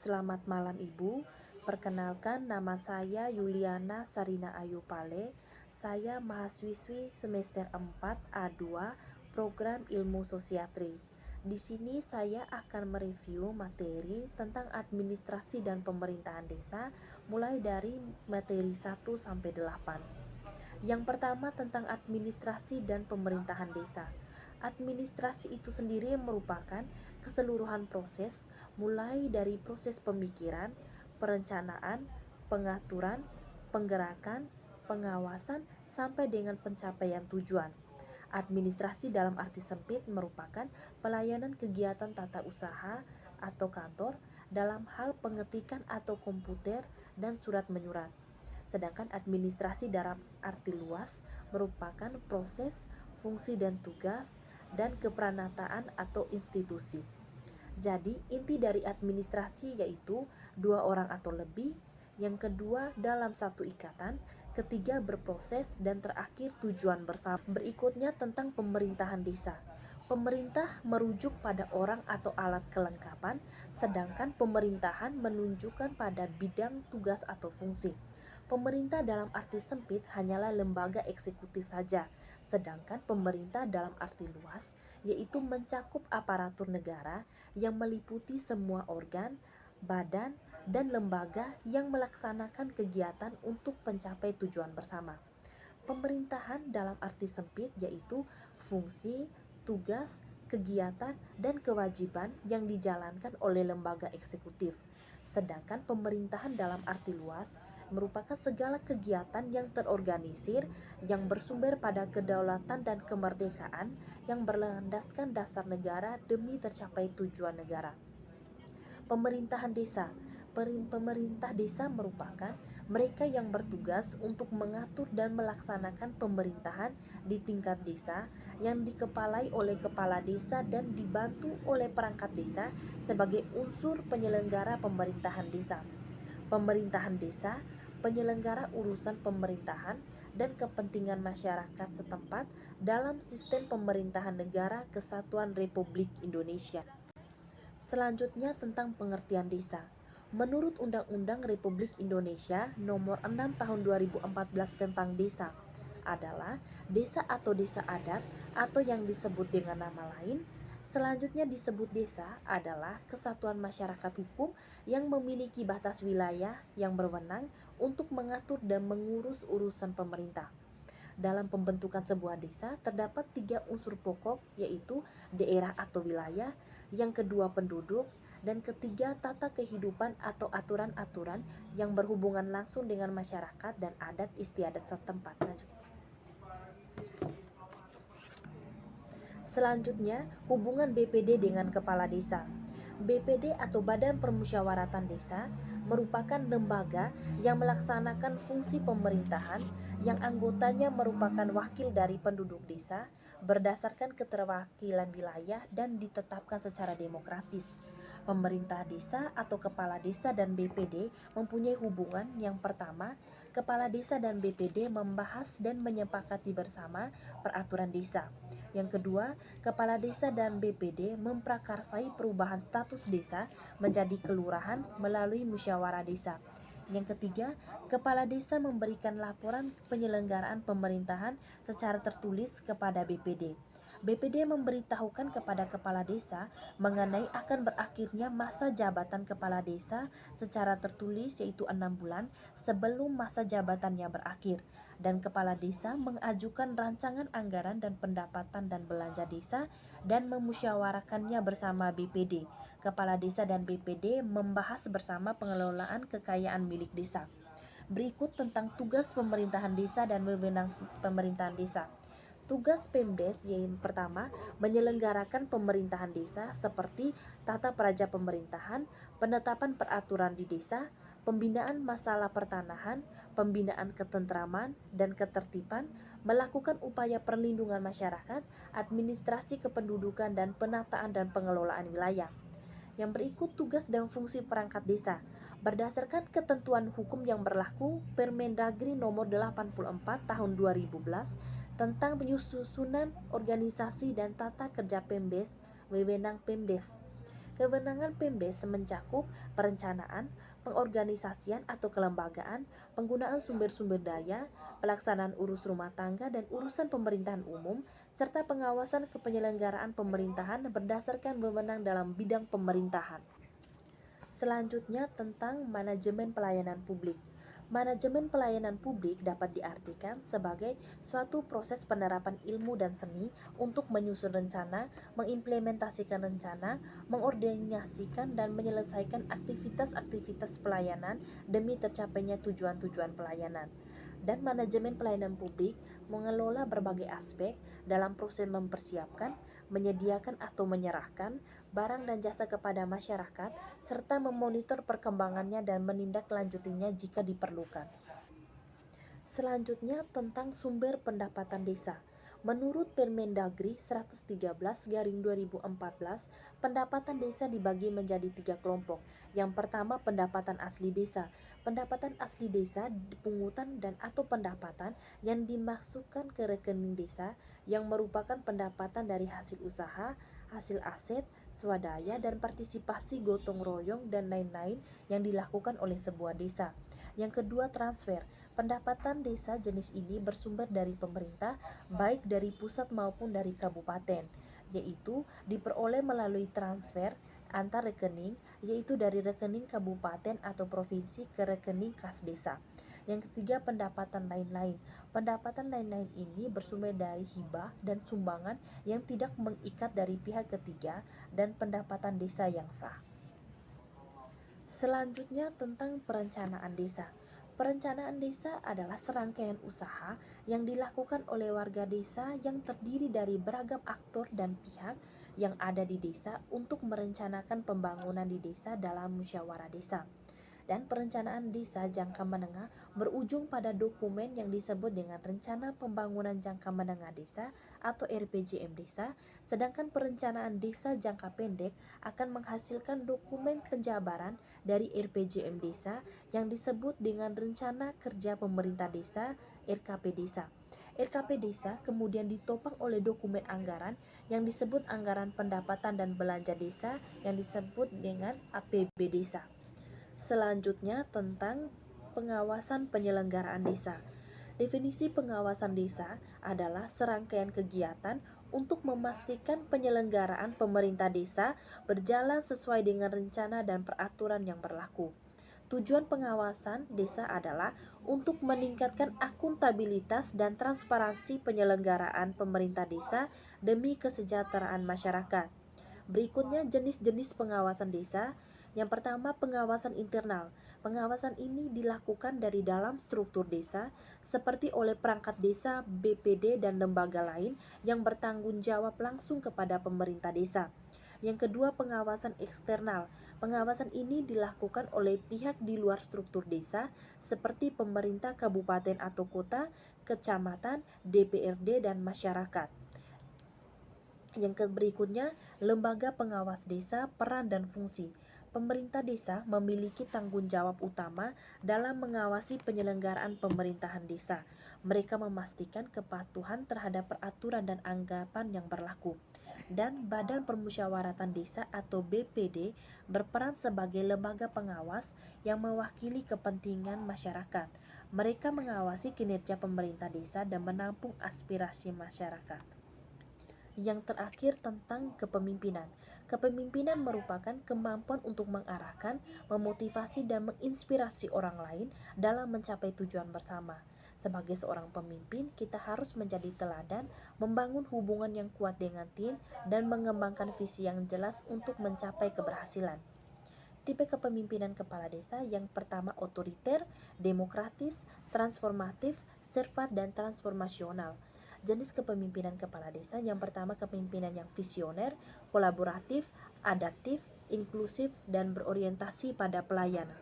Selamat malam Ibu, perkenalkan nama saya Yuliana Sarina Ayu Pale. Saya mahasiswi semester 4 A2 Program Ilmu Sosiatri. Di sini saya akan mereview materi tentang administrasi dan pemerintahan desa mulai dari materi 1 sampai 8. Yang pertama tentang administrasi dan pemerintahan desa. Administrasi itu sendiri merupakan keseluruhan proses mulai dari proses pemikiran, perencanaan, pengaturan, penggerakan, pengawasan sampai dengan pencapaian tujuan. Administrasi dalam arti sempit merupakan pelayanan kegiatan tata usaha atau kantor dalam hal pengetikan atau komputer dan surat menyurat. Sedangkan administrasi dalam arti luas merupakan proses, fungsi dan tugas, dan keperanatan atau institusi. Jadi, inti dari administrasi yaitu dua orang atau lebih, yang kedua dalam satu ikatan, ketiga berproses, dan terakhir tujuan bersama. Berikutnya tentang pemerintahan desa. Pemerintah merujuk pada orang atau alat kelengkapan, sedangkan pemerintahan menunjukkan pada bidang tugas atau fungsi. Pemerintah dalam arti sempit hanyalah lembaga eksekutif saja, sedangkan pemerintah dalam arti luas yaitu mencakup aparatur negara yang meliputi semua organ, badan, dan lembaga yang melaksanakan kegiatan untuk mencapai tujuan bersama. Pemerintahan dalam arti sempit yaitu fungsi, tugas, kegiatan, dan kewajiban yang dijalankan oleh lembaga eksekutif. Sedangkan pemerintahan dalam arti luas merupakan segala kegiatan yang terorganisir yang bersumber pada kedaulatan dan kemerdekaan yang berlandaskan dasar negara demi tercapai tujuan negara. Pemerintahan desa. Pemerintah desa merupakan mereka yang bertugas untuk mengatur dan melaksanakan pemerintahan di tingkat desa yang dikepalai oleh kepala desa dan dibantu oleh perangkat desa sebagai unsur penyelenggara pemerintahan desa. Pemerintahan desa, penyelenggara urusan pemerintahan dan kepentingan masyarakat setempat dalam sistem pemerintahan negara Kesatuan Republik Indonesia. Selanjutnya tentang pengertian desa. Menurut Undang-Undang Republik Indonesia Nomor 6 Tahun 2014 tentang desa adalah desa atau desa adat atau yang disebut dengan nama lain. Selanjutnya disebut desa adalah kesatuan masyarakat hukum yang memiliki batas wilayah yang berwenang untuk mengatur dan mengurus urusan pemerintah. Dalam pembentukan sebuah desa terdapat 3 unsur pokok yaitu daerah atau wilayah, yang kedua penduduk, dan ketiga tata kehidupan atau aturan-aturan yang berhubungan langsung dengan masyarakat dan adat istiadat setempat. Selanjutnya, hubungan BPD dengan kepala desa. BPD atau Badan Permusyawaratan Desa merupakan lembaga yang melaksanakan fungsi pemerintahan yang anggotanya merupakan wakil dari penduduk desa berdasarkan keterwakilan wilayah dan ditetapkan secara demokratis. Pemerintah desa atau kepala desa dan BPD mempunyai hubungan. Yang pertama, kepala desa dan BPD membahas dan menyepakati bersama peraturan desa. Yang kedua, kepala desa dan BPD memprakarsai perubahan status desa menjadi kelurahan melalui musyawarah desa. Yang ketiga, kepala desa memberikan laporan penyelenggaraan pemerintahan secara tertulis kepada BPD. BPD memberitahukan kepada kepala desa mengenai akan berakhirnya masa jabatan kepala desa secara tertulis yaitu 6 bulan sebelum masa jabatannya berakhir, dan kepala desa mengajukan rancangan anggaran dan pendapatan dan belanja desa dan memusyawarakannya bersama BPD. Kepala desa dan BPD membahas bersama pengelolaan kekayaan milik desa. Berikut tentang tugas pemerintahan desa dan wewenang pemerintahan desa. Tugas Pemdes yang pertama, menyelenggarakan pemerintahan desa seperti tata praja pemerintahan, penetapan peraturan di desa, pembinaan masalah pertanahan, pembinaan ketentraman dan ketertiban, melakukan upaya perlindungan masyarakat, administrasi kependudukan dan penataan dan pengelolaan wilayah. Yang berikut tugas dan fungsi perangkat desa. Berdasarkan ketentuan hukum yang berlaku, Permendagri Nomor 84 Tahun 2011 tentang penyusunan organisasi dan tata kerja Pemdes, wewenang Pemdes. Kewenangan PEMDES mencakup perencanaan, pengorganisasian atau kelembagaan, penggunaan sumber-sumber daya, pelaksanaan urus rumah tangga dan urusan pemerintahan umum, serta pengawasan kepenyelenggaraan pemerintahan berdasarkan wewenang dalam bidang pemerintahan. Selanjutnya tentang manajemen pelayanan publik. Manajemen pelayanan publik dapat diartikan sebagai suatu proses penerapan ilmu dan seni untuk menyusun rencana, mengimplementasikan rencana, mengordinasikan dan menyelesaikan aktivitas-aktivitas pelayanan demi tercapainya tujuan-tujuan pelayanan. Dan manajemen pelayanan publik mengelola berbagai aspek dalam proses mempersiapkan, menyediakan atau menyerahkan barang dan jasa kepada masyarakat, serta memonitor perkembangannya dan menindaklanjutinya jika diperlukan. Selanjutnya tentang sumber pendapatan desa. Menurut Permendagri 113/2014, pendapatan desa dibagi menjadi 3 kelompok. Yang pertama, pendapatan asli desa. Pendapatan asli desa, pungutan dan atau pendapatan yang dimasukkan ke rekening desa yang merupakan pendapatan dari hasil usaha, hasil aset, swadaya dan partisipasi gotong royong dan lain-lain yang dilakukan oleh sebuah desa. Yang kedua, transfer. Pendapatan desa jenis ini bersumber dari pemerintah, baik dari pusat maupun dari kabupaten, yaitu diperoleh melalui transfer antar rekening, yaitu dari rekening kabupaten atau provinsi ke rekening kas desa. Yang ketiga, pendapatan lain-lain. Pendapatan lain-lain ini bersumber dari hibah dan sumbangan yang tidak mengikat dari pihak ketiga dan pendapatan desa yang sah. Selanjutnya tentang perencanaan desa. Perencanaan desa adalah serangkaian usaha yang dilakukan oleh warga desa yang terdiri dari beragam aktor dan pihak yang ada di desa untuk merencanakan pembangunan di desa dalam musyawarah desa. Dan perencanaan desa jangka menengah berujung pada dokumen yang disebut dengan Rencana Pembangunan Jangka Menengah Desa atau RPJM Desa, sedangkan perencanaan desa jangka pendek akan menghasilkan dokumen penjabaran dari RPJM Desa yang disebut dengan Rencana Kerja Pemerintah Desa (RKP Desa). RKP Desa kemudian ditopang oleh dokumen anggaran yang disebut Anggaran Pendapatan dan Belanja Desa yang disebut dengan APB Desa. Selanjutnya tentang pengawasan penyelenggaraan desa. Definisi pengawasan desa adalah serangkaian kegiatan untuk memastikan penyelenggaraan pemerintah desa berjalan sesuai dengan rencana dan peraturan yang berlaku. Tujuan pengawasan desa adalah untuk meningkatkan akuntabilitas dan transparansi penyelenggaraan pemerintah desa demi kesejahteraan masyarakat. Berikutnya jenis-jenis pengawasan desa. Yang pertama, pengawasan internal. Pengawasan ini dilakukan dari dalam struktur desa seperti oleh perangkat desa, BPD dan lembaga lain yang bertanggung jawab langsung kepada pemerintah desa. Yang kedua, pengawasan eksternal. Pengawasan ini dilakukan oleh pihak di luar struktur desa seperti pemerintah kabupaten atau kota, kecamatan, DPRD dan masyarakat. Yang berikutnya, lembaga pengawas desa, peran dan fungsi. Pemerintah desa memiliki tanggung jawab utama dalam mengawasi penyelenggaraan pemerintahan desa. Mereka memastikan kepatuhan terhadap peraturan dan anggapan yang berlaku. Dan Badan Permusyawaratan Desa atau BPD berperan sebagai lembaga pengawas yang mewakili kepentingan masyarakat. Mereka mengawasi kinerja pemerintah desa dan menampung aspirasi masyarakat. Yang terakhir tentang kepemimpinan. Kepemimpinan merupakan kemampuan untuk mengarahkan, memotivasi dan menginspirasi orang lain dalam mencapai tujuan bersama. Sebagai seorang pemimpin, kita harus menjadi teladan, membangun hubungan yang kuat dengan tim dan mengembangkan visi yang jelas untuk mencapai keberhasilan. Tipe kepemimpinan kepala desa yang pertama otoriter, demokratis, transformatif, servat dan transformasional. Jenis kepemimpinan kepala desa yang pertama kepemimpinan yang visioner, kolaboratif, adaptif, inklusif dan berorientasi pada pelayanan.